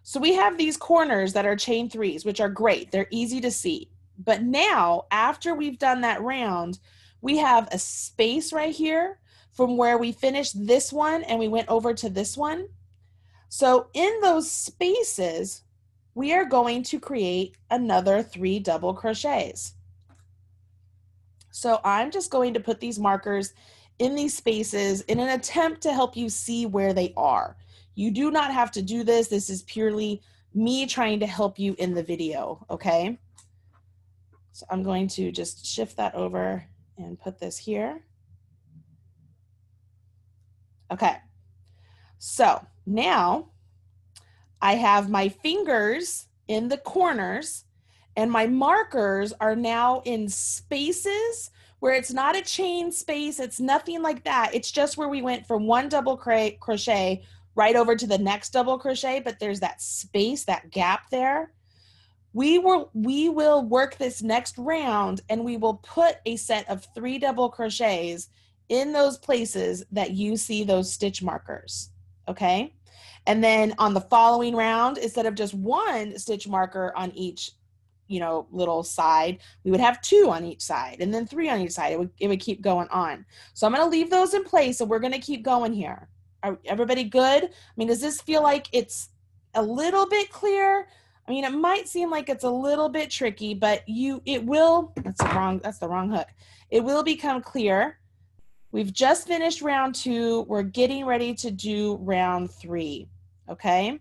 So we have these corners that are chain 3s, which are great. They're easy to see. But now, after we've done that round, we have a space right here from where we finished this one and we went over to this one. So in those spaces, we are going to create another 3 double crochets. So I'm just going to put these markers in these spaces in an attempt to help you see where they are. You do not have to do this. This is purely me trying to help you in the video, okay? So I'm going to just shift that over and put this here. Okay, so now I have my fingers in the corners and my markers are now in spaces where it's not a chain space. It's nothing like that. It's just where we went from 1 double crochet right over to the next double crochet, but there's that space, that gap there. We will work this next round and we will put a set of 3 double crochets in those places that you see those stitch markers, okay? And then on the following round, instead of just 1 stitch marker on each, little side, we would have 2 on each side and then 3 on each side. It would keep going on. So I'm going to leave those in place and we're going to keep going here. Are everybody good? I mean, does this feel like it's a little bit clear? I mean, it might seem like it's a little bit tricky, but it will, that's the wrong hook. It will become clear. We've just finished round 2. We're getting ready to do round 3, okay?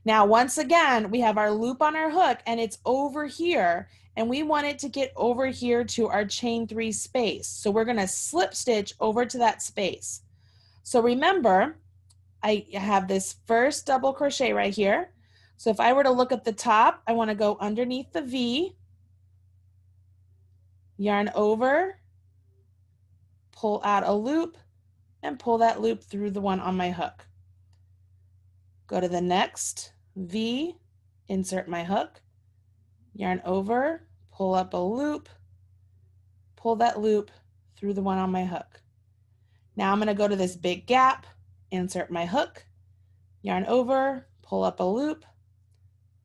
Now, once again, we have our loop on our hook and it's over here and we want it to get over here to our chain 3 space. So we're gonna slip stitch over to that space. So remember, I have this first double crochet right here. So if I were to look at the top, I wanna go underneath the V, yarn over, pull out a loop, and pull that loop through the one on my hook. Go to the next V, insert my hook, yarn over, pull up a loop, pull that loop through the one on my hook. Now I'm going to go to this big gap, insert my hook, yarn over, pull up a loop,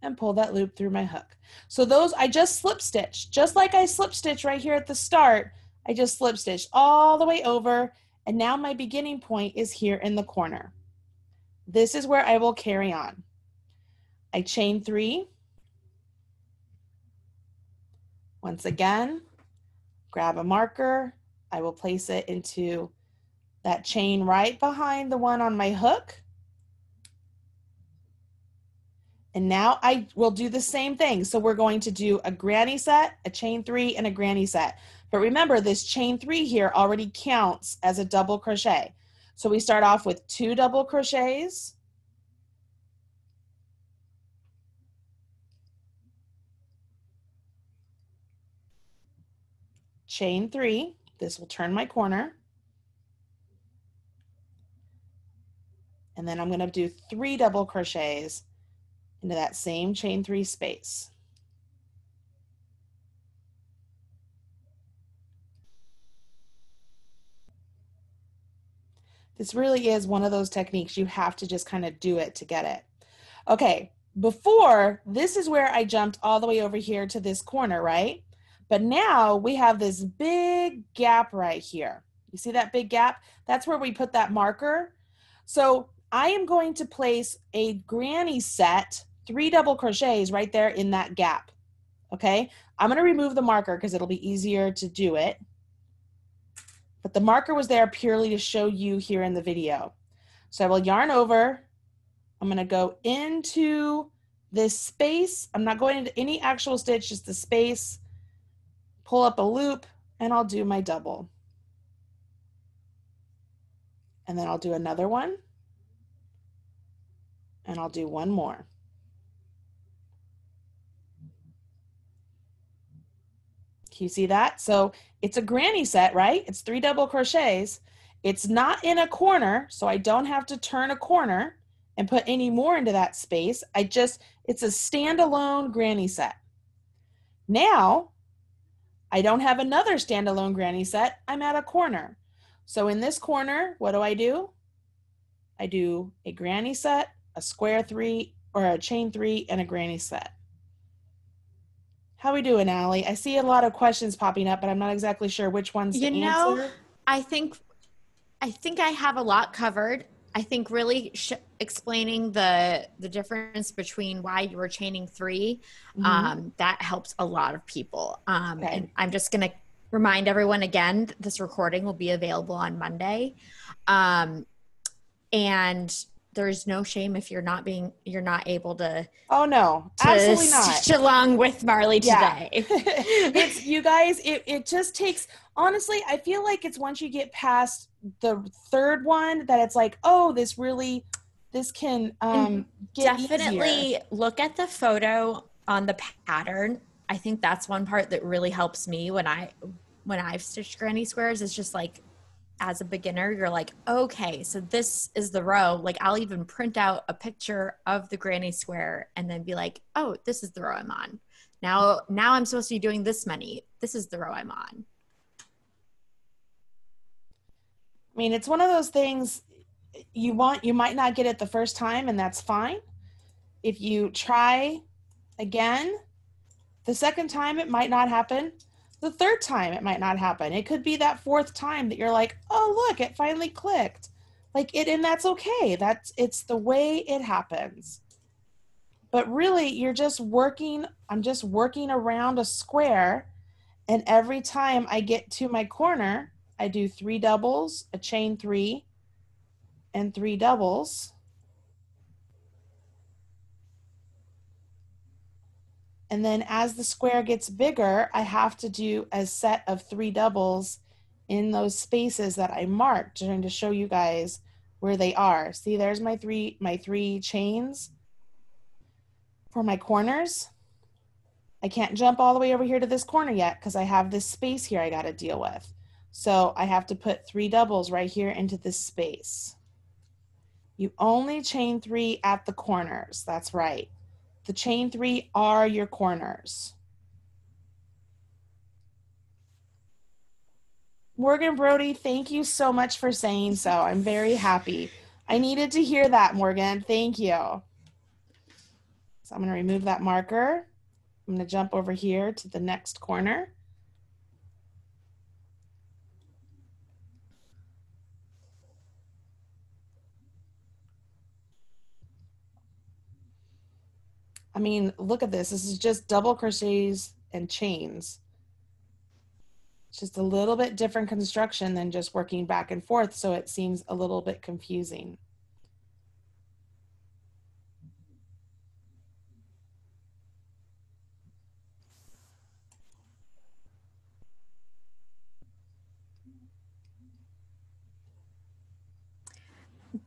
and pull that loop through my hook. So those, I just slip stitched, just like I slip stitched right here at the start. I just slip stitched all the way over, and now my beginning point is here in the corner. This is where I will carry on. I chain 3. Once again, grab a marker. I will place it into that chain right behind the one on my hook. And now I will do the same thing. So we're going to do a granny set, a chain 3, and a granny set. But remember, this chain 3 here already counts as a double crochet. So we start off with 2 double crochets. Chain 3, this will turn my corner. And then I'm going to do 3 double crochets into that same chain 3 space. This really is one of those techniques you have to just kind of do it to get it. Okay, before, this is where I jumped all the way over here to this corner, right? But now we have this big gap right here. You see that big gap? That's where we put that marker. So I am going to place a granny set, 3 double crochets right there in that gap. Okay, I'm going to remove the marker because it'll be easier to do it. But the marker was there purely to show you here in the video. So I will yarn over. I'm going to go into this space. I'm not going into any actual stitch, just the space. Pull up a loop, and I'll do my double. and then I'll do another one, and I'll do one more. Can you see that? So it's a granny set, right? It's 3 double crochets. It's not in a corner, so I don't have to turn a corner and put any more into that space. It's a standalone granny set. Now, I don't have another standalone granny set. I'm at a corner. So in this corner, what do? I do a granny set, a square 3, or a chain 3, and a granny set. How we doing, Allie? I see a lot of questions popping up, but I'm not exactly sure which ones to answer. I think I have a lot covered. I think really explaining the difference between why you were chaining 3, that helps a lot of people. Okay. And I'm just going to remind everyone again, this recording will be available on Monday. And there's no shame if you're not able to. Oh no, absolutely not. Stitch along with Marley today. Yeah. It's, you guys, it just takes, honestly, I feel like it's once you get past the 3rd one that it's like, oh, this can get definitely easier. Look at the photo on the pattern. I think that's one part that really helps me when I've stitched granny squares. Is just like, as a beginner, you're like, okay, so this is the row. Like, I'll even print out a picture of the granny square and then be like, oh, this is the row I'm on. Now I'm supposed to be doing this many. This is the row I'm on. I mean, it's one of those things you might not get it the first time, and that's fine. If you try again, the second time it might not happen. The 3rd time it might not happen. It could be that 4th time that you're like, oh, look, it finally clicked. And that's okay. It's the way it happens. But really, I'm just working around a square, and every time I get to my corner, I do 3 doubles, a chain 3, and 3 doubles. And then as the square gets bigger, I have to do a set of 3 doubles in those spaces that I marked, trying to show you guys where they are. See, there's my three chains for my corners. I can't jump all the way over here to this corner yet because I have this space here I got to deal with. So I have to put 3 doubles right here into this space. You only chain 3 at the corners. That's right. The chain 3 are your corners. Morgan Brody, thank you so much for saying so. I'm very happy. I needed to hear that, Morgan. Thank you. So I'm going to remove that marker. I'm going to jump over here to the next corner. I mean, look at this. This is just double crochets and chains. It's just a little bit different construction than just working back and forth, so it seems a little bit confusing.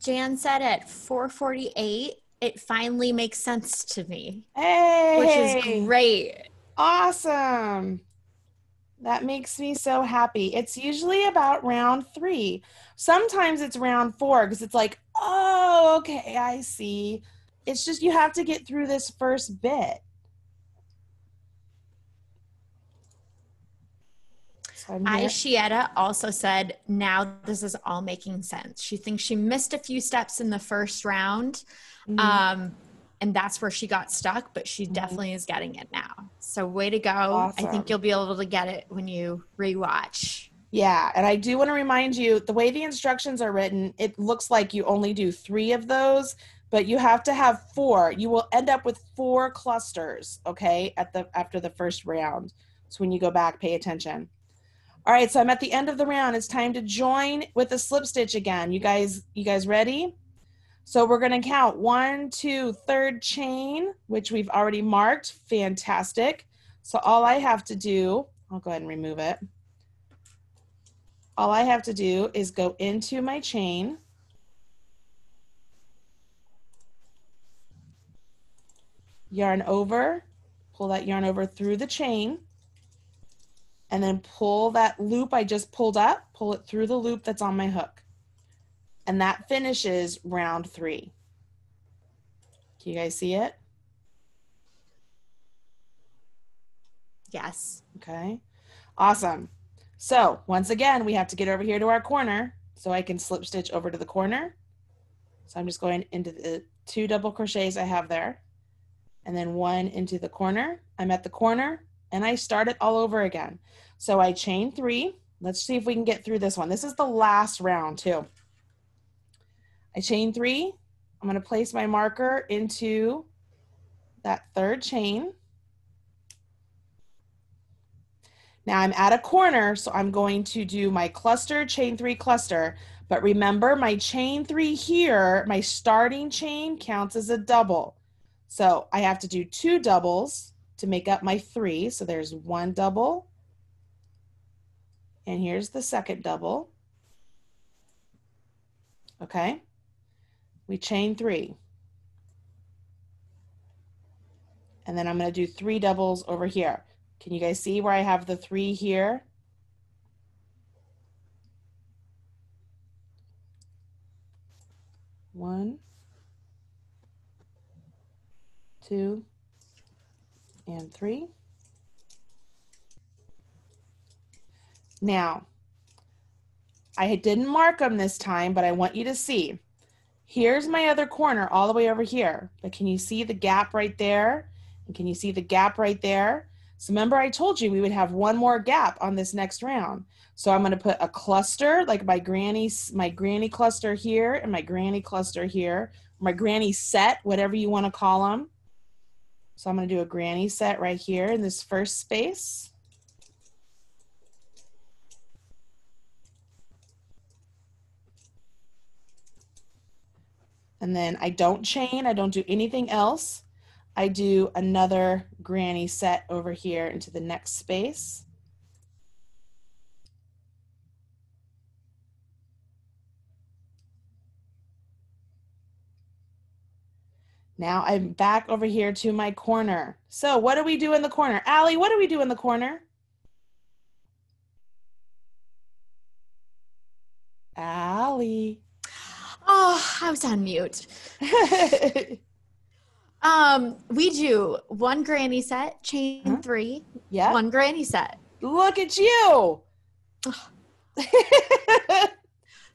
Jan said at 4:48, it finally makes sense to me. Hey! Which is great. Awesome. That makes me so happy. It's usually about round 3. Sometimes it's round 4 because it's like, oh, okay, I see. It's just you have to get through this first bit. So Shieta also said, now this is all making sense. She thinks she missed a few steps in the first round. And that's where she got stuck, but she definitely is getting it now. So way to go. Awesome. I think you'll be able to get it when you rewatch. Yeah, and I do want to remind you, the way the instructions are written, it looks like you only do 3 of those, but you have to have 4. You will end up with 4 clusters, okay, after the first round. So when you go back, pay attention. All right, so I'm at the end of the round. It's time to join with a slip stitch again. You guys ready? So we're going to count 1, 2, 3rd chain, which we've already marked. Fantastic. So all I have to do, I'll go ahead and remove it. All I have to do is go into my chain. yarn over, pull that yarn over through the chain, and then pull that loop I just pulled up, pull it through the loop that's on my hook. And that finishes round 3. Can you guys see it? Yes. Okay, awesome. So once again, we have to get over here to our corner so I can slip stitch over to the corner. So I'm just going into the 2 double crochets I have there, and then 1 into the corner. I'm at the corner and I start it all over again. So I chain 3. Let's see if we can get through this one. This is the last round too. I chain 3. I'm going to place my marker into that 3rd chain. Now I'm at a corner, so I'm going to do my cluster, chain 3 cluster. But remember, my chain 3 here, my starting chain counts as a double. So I have to do 2 doubles to make up my 3. So there's 1 double. And here's the 2nd double. Okay. We chain 3. And then I'm going to do 3 doubles over here. Can you guys see where I have the 3 here? One, 2, and 3. Now, I didn't mark them this time, but I want you to see. Here's my other corner all the way over here. But can you see the gap right there? And can you see the gap right there? So remember I told you we would have 1 more gap on this next round. So I'm going to put a cluster, like my granny cluster here and my granny cluster here, my granny set, whatever you want to call them. So I'm going to do a granny set right here in this first space. And then I don't chain, I don't do anything else. I do another granny set over here into the next space. Now I'm back over here to my corner. So what do we do in the corner? Allie, what do we do in the corner? Allie. Oh, I was on mute. We do 1 granny set, chain 3, Yep. 1 granny set. Look at you.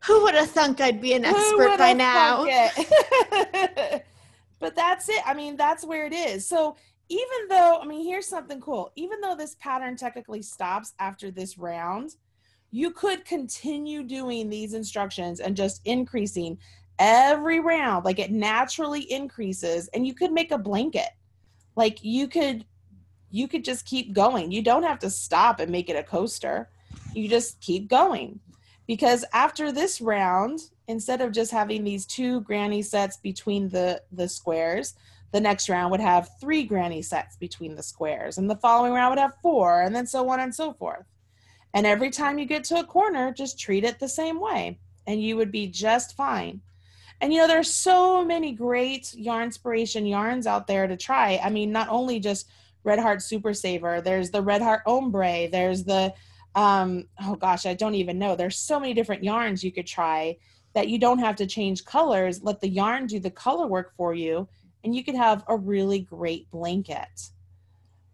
Who would have thunk I'd be an expert by now? But that's it. I mean, that's where it is. So even though, I mean, here's something cool. Even though this pattern technically stops after this round, you could continue doing these instructions and just increasing every round. Like it naturally increases, and you could make a blanket. Like you could just keep going. You don't have to stop and make it a coaster. You just keep going. Because after this round, instead of just having these 2 granny sets between the squares, the next round would have 3 granny sets between the squares, and the following round would have 4, and then so on and so forth. And every time you get to a corner, just treat it the same way, and you would be just fine. And you know, there's so many great Yarnspiration yarns out there to try. I mean, not only just Red Heart Super Saver, there's the Red Heart Ombre, there's the oh gosh, I don't even know. There's so many different yarns you could try that you don't have to change colors. Let the yarn do the color work for you, and you could have a really great blanket.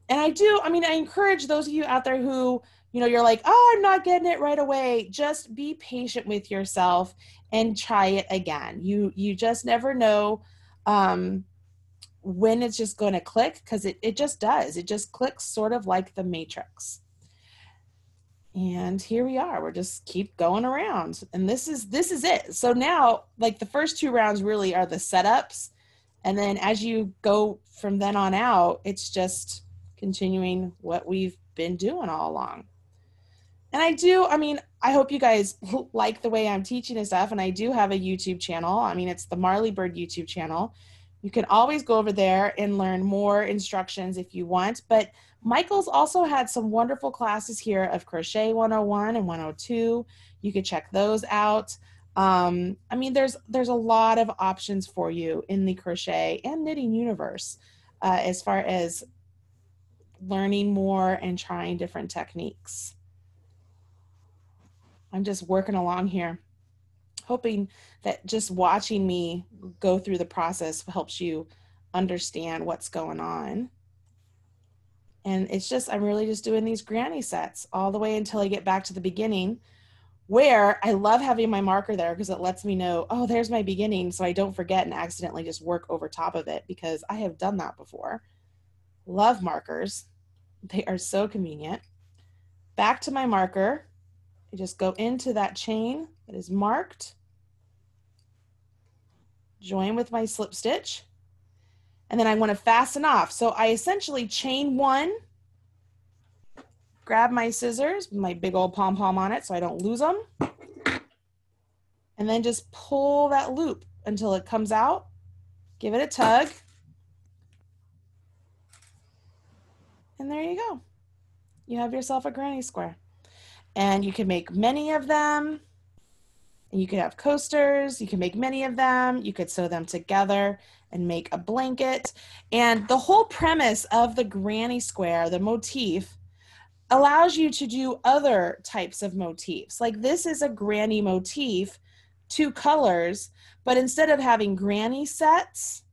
And I encourage those of you out there who, you know, you're like, oh, I'm not getting it right away. Just be patient with yourself and try it again. You just never know when it's just going to click, because it just does. It just clicks sort of like the Matrix. And here we are. We're just keep going around. And this is it. So now, like the first 2 rounds really are the setups. And then as you go from then on out, it's just continuing what we've been doing all along. And I hope you guys like the way I'm teaching and stuff. And I do have a YouTube channel. I mean, it's the Marley Bird YouTube channel. You can always go over there and learn more instructions if you want. But Michael's also had some wonderful classes here of Crochet 101 and 102. You could check those out. I mean, there's a lot of options for you in the crochet and knitting universe. as far as learning more and trying different techniques. I'm just working along here, hoping that just watching me go through the process helps you understand what's going on. And it's just, I'm really just doing these granny sets all the way until I get back to the beginning, where I love having my marker there because it lets me know, oh, there's my beginning, so I don't forget and accidentally just work over top of it, because I have done that before. Love markers. They are so convenient. Back to my marker. I just go into that chain that is marked, join with my slip stitch, and then I want to fasten off. So I essentially chain one, grab my scissors, my big old pom-pom on it so I don't lose them, and then just pull that loop until it comes out. Give it a tug, and there you go. You have yourself a granny square. And you can make many of them. And you could have coasters. You can make many of them. You could sew them together and make a blanket. And the whole premise of the granny square, the motif, allows you to do other types of motifs. Like this is a granny motif, 2 colors, but instead of having granny sets,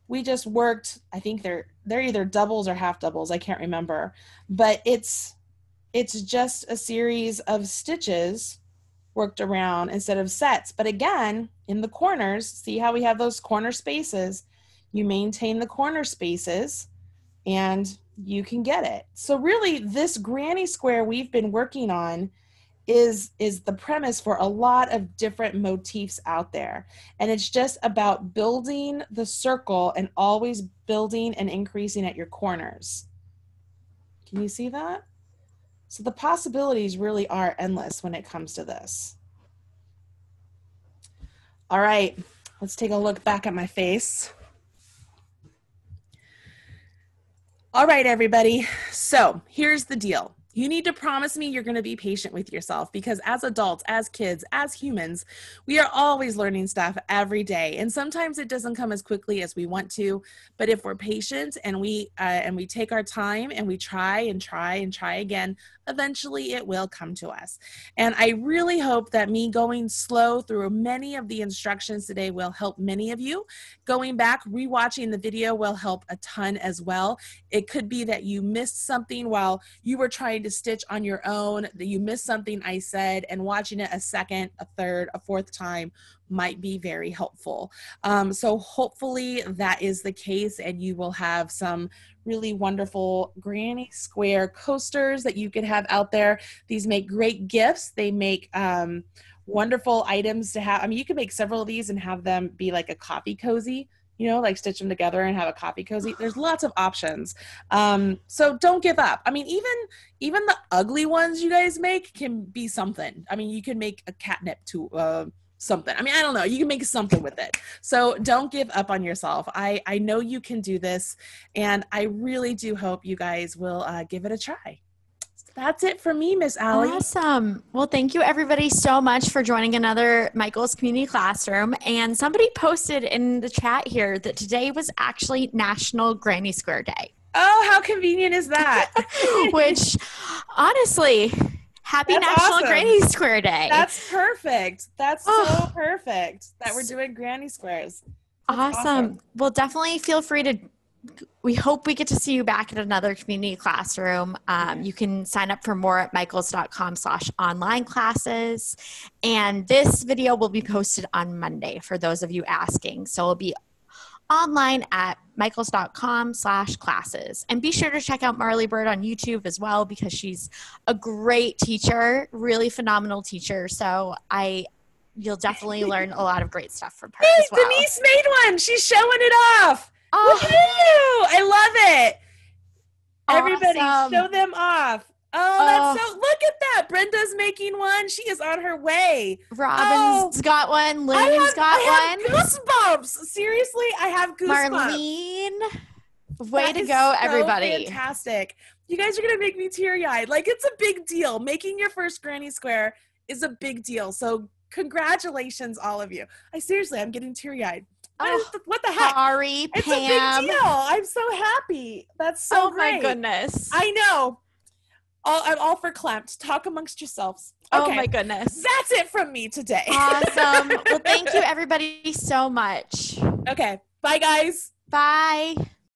we just worked, I think they're either doubles or half doubles, I can't remember, but it's just a series of stitches worked around instead of sets. But again, in the corners, see how we have those corner spaces? You maintain the corner spaces and you can get it. So really, this granny square we've been working on is the premise for a lot of different motifs out there. And it's just about building the circle and always building and increasing at your corners. Can you see that? So the possibilities really are endless when it comes to this. All right, let's take a look back at my face. All right, everybody. So here's the deal. You need to promise me you're going to be patient with yourself, because as adults, as kids, as humans, we are always learning stuff every day. And sometimes it doesn't come as quickly as we want to, but if we're patient and we take our time and we try and try and try again, eventually it will come to us. And I really hope that me going slow through many of the instructions today will help many of you. Going back, rewatching the video will help a ton as well. It could be that you missed something while you were trying to stitch on your own, that you missed something I said, and watching it a second, a third, a fourth time might be very helpful. So hopefully that is the case, and you will have some really wonderful granny square coasters that you can have out there. These make great gifts. They make wonderful items to have. I mean, you can make several of these and have them be like a coffee cozy, you know, like stitch them together and have a coffee cozy. There's lots of options. So don't give up. I mean, even the ugly ones you guys make can be something. I mean, you can make a catnip to something. I mean, I don't know. You can make something with it. So don't give up on yourself. I know you can do this, and I really do hope you guys will give it a try. That's it for me, Miss Allie. Awesome. Well, thank you everybody so much for joining another Michael's Community Classroom. And somebody posted in the chat here that today was actually National Granny Square Day. Oh, how convenient is that? Which, honestly, happy National Granny Square Day. That's perfect. That's so perfect that we're doing granny squares. Awesome. Well, definitely feel free to, we hope we get to see you back at another community classroom. You can sign up for more at michaels.com/online classes. And this video will be posted on Monday for those of you asking. So it'll be online at michaels.com/classes. And be sure to check out Marley Bird on YouTube as well, because she's a great teacher, really phenomenal teacher. So you'll definitely learn a lot of great stuff from her as well. Denise made one. She's showing it off. Oh. Woohoo! I love it. Everybody, Awesome. show them off. Oh, that's so, look at that. Brenda's making one. She is on her way. Robin's got one. Lillian's got one. I have goosebumps. Seriously, I have goosebumps. Marlene, way to go, everybody. Fantastic. You guys are going to make me teary-eyed. Like, it's a big deal. Making your first granny square is a big deal. So congratulations, all of you. I'm getting teary-eyed. What the heck? Sorry, It's a Pam. big deal. I'm so happy. That's so great. Oh my goodness. I know. I'm all for clamped. Talk amongst yourselves. Okay. Oh my goodness. That's it from me today. Awesome. Well, thank you everybody so much. Okay. Bye, guys. Bye.